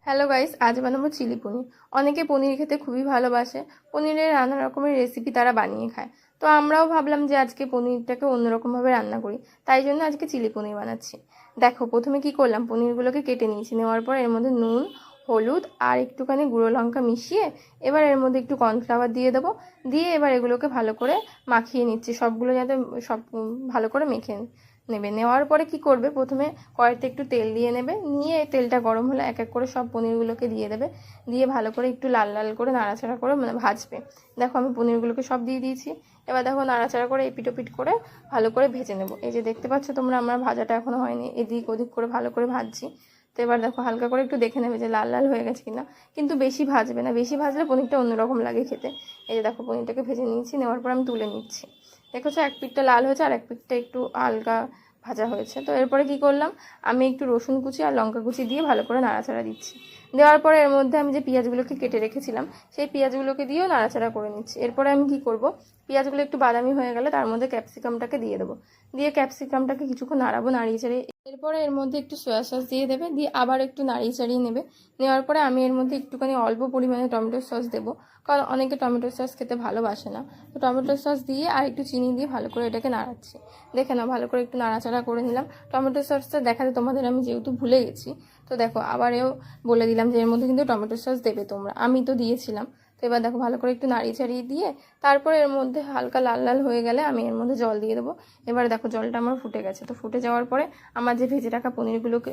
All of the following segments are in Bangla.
হ্যালো গাইস, আজ বানাবো চিলি পনির। অনেকে পনির খেতে খুবই ভালোবাসে। পনিরের নানা রকমের রেসিপি তারা বানিয়ে খায়। তো আমরাও ভাবলাম যে আজকে পনিরটাকে অন্যরকমভাবে রান্না করি, তাই জন্য আজকে চিলি পনির বানাচ্ছি। দেখো, প্রথমে কি করলাম, পনিরগুলোকে কেটে নিয়েছি। নেওয়ার পর এর মধ্যে নুন, হলুদ আর একটুখানি গুঁড়ো লঙ্কা মিশিয়ে এবার এর মধ্যে একটু কর্নফ্লাওয়ার দিয়ে দেবো। দিয়ে এবার এগুলোকে ভালো করে মাখিয়ে নিচ্ছি, সবগুলো যাতে সব ভালো করে মেখে নেবে। নেওয়ার পরে কি করবে, প্রথমে কড়াইতে একটু তেল দিয়ে নেবে। নিয়ে তেলটা গরম হলে এক এক করে সব পনিরগুলোকে দিয়ে দেবে। দিয়ে ভালো করে একটু লাল লাল করে নাড়াচাড়া করে ভাজবে। দেখো, আমি পনিরগুলোকে সব দিয়ে দিয়েছি। এবার দেখো, নাড়াচাড়া করে এপিট ওপিট করে ভালো করে ভেজে নেব। এই যে দেখতে পাচ্ছ তোমরা, আমার ভাজাটা এখনো হয়নি, এদিক ওদিক করে ভালো করে ভাজছি। তো এবার দেখো, হালকা করে একটু দেখে নেবে যে লাল লাল হয়ে গেছে কিনা। কিন্তু বেশি ভাজবে না, বেশি ভাজলে পনিরটা অন্যরকম লাগে খেতে। এই যে দেখো, পনিরটাকে ভেজে নিয়েছি। নেওয়ার পর আমি তুলে নিচ্ছি। দেখেছো, এক পিঠটা লাল হয়েছে আর এক পিঠটা একটু হালকা ভাজা হয়েছে। তো এরপরে কি করলাম, আমি একটু রসুন কুচি আর লঙ্কা কুচি দিয়ে ভালো করে নাড়াচাড়া দিচ্ছি। দেওয়ার পরে এর মধ্যে আমি যে পেঁয়াজগুলোকে কেটে রেখেছিলাম, সেই পেঁয়াজগুলোকে দিয়েও নাড়াচাড়া করে নিচ্ছি। এরপরে আমি কি করব, পেঁয়াজগুলো একটু বাদামি হয়ে গেলে তার মধ্যে ক্যাপসিকামটাকে দিয়ে দেবো। দিয়ে ক্যাপসিকামটাকে কিছুক্ষণ নাড়াবো, নাড়িয়ে চাড়িয়ে। এরপরে এর মধ্যে একটু সয়া সস দিয়ে দেবে। দিয়ে আবার একটু নাড়িয়ে চাড়িয়ে নেবে। নেওয়ার পরে আমি এর মধ্যে একটুখানি অল্প পরিমাণে টমেটো সস দেবো, কারণ অনেকে টমেটো সস খেতে ভালোবাসে না। তো টমেটো সস দিয়ে আর একটু চিনি দিয়ে ভালো করে এটাকে নাড়াচ্ছি। দেখে নাও, ভালো করে একটু নাড়াচাড়া করে নিলাম। টমেটো সসটা দেখাতে তোমাদের আমি যেহেতু ভুলে গেছি, তো দেখো আবারও বলে দিলাম যে এর মধ্যে কিন্তু টমেটো সস দেবে তোমরা, আমি তো দিয়েছিলাম। তো এবার দেখো, ভালো করে একটু নাড়িয়ে চাড়িয়ে দিয়ে তারপরে এর মধ্যে হালকা লাল লাল হয়ে গেলে আমি এর মধ্যে জল দিয়ে দেবো। এবার দেখো, জলটা আমার ফুটে গেছে। তো ফুটে যাওয়ার পরে আমার যে ভেজে রাখা পনিরগুলোকে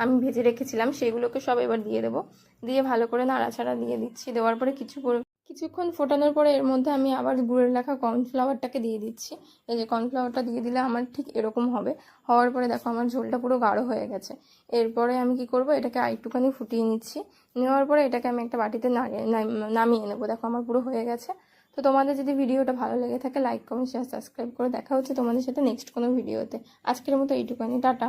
আমি ভেজে রেখেছিলাম, সেগুলোকে সব এবার দিয়ে দেবো। দিয়ে ভালো করে নাড়াচাড়া দিয়ে দিচ্ছি। দেওয়ার পরে কিছুক্ষণ ফোটানোর পরে এর মধ্যে আমি আবার গুঁড়ে রাখা কর্নফ্লাওয়ারটাকে দিয়ে দিচ্ছি। এই যে কর্নফ্লাওয়ারটা দিয়ে দিলে আমার ঠিক এরকম হবে। হওয়ার পরে দেখো, আমার ঝোলটা পুরো গাঢ় হয়ে গেছে। এরপরে আমি কি করব, এটাকে আরেকটুখানি ফুটিয়ে নিচ্ছি। নেওয়ার পরে এটাকে আমি একটা বাটিতে নামিয়ে নেবো। দেখো, আমার পুরো হয়ে গেছে। তো তোমাদের যদি ভিডিওটা ভালো লেগে থাকে, লাইক কমেন্ট শেয়ার সাবস্ক্রাইব করে। দেখা হচ্ছে তোমাদের সাথে নেক্সট কোনো ভিডিওতে। আজকের মতো এইটুখানি, টাটা।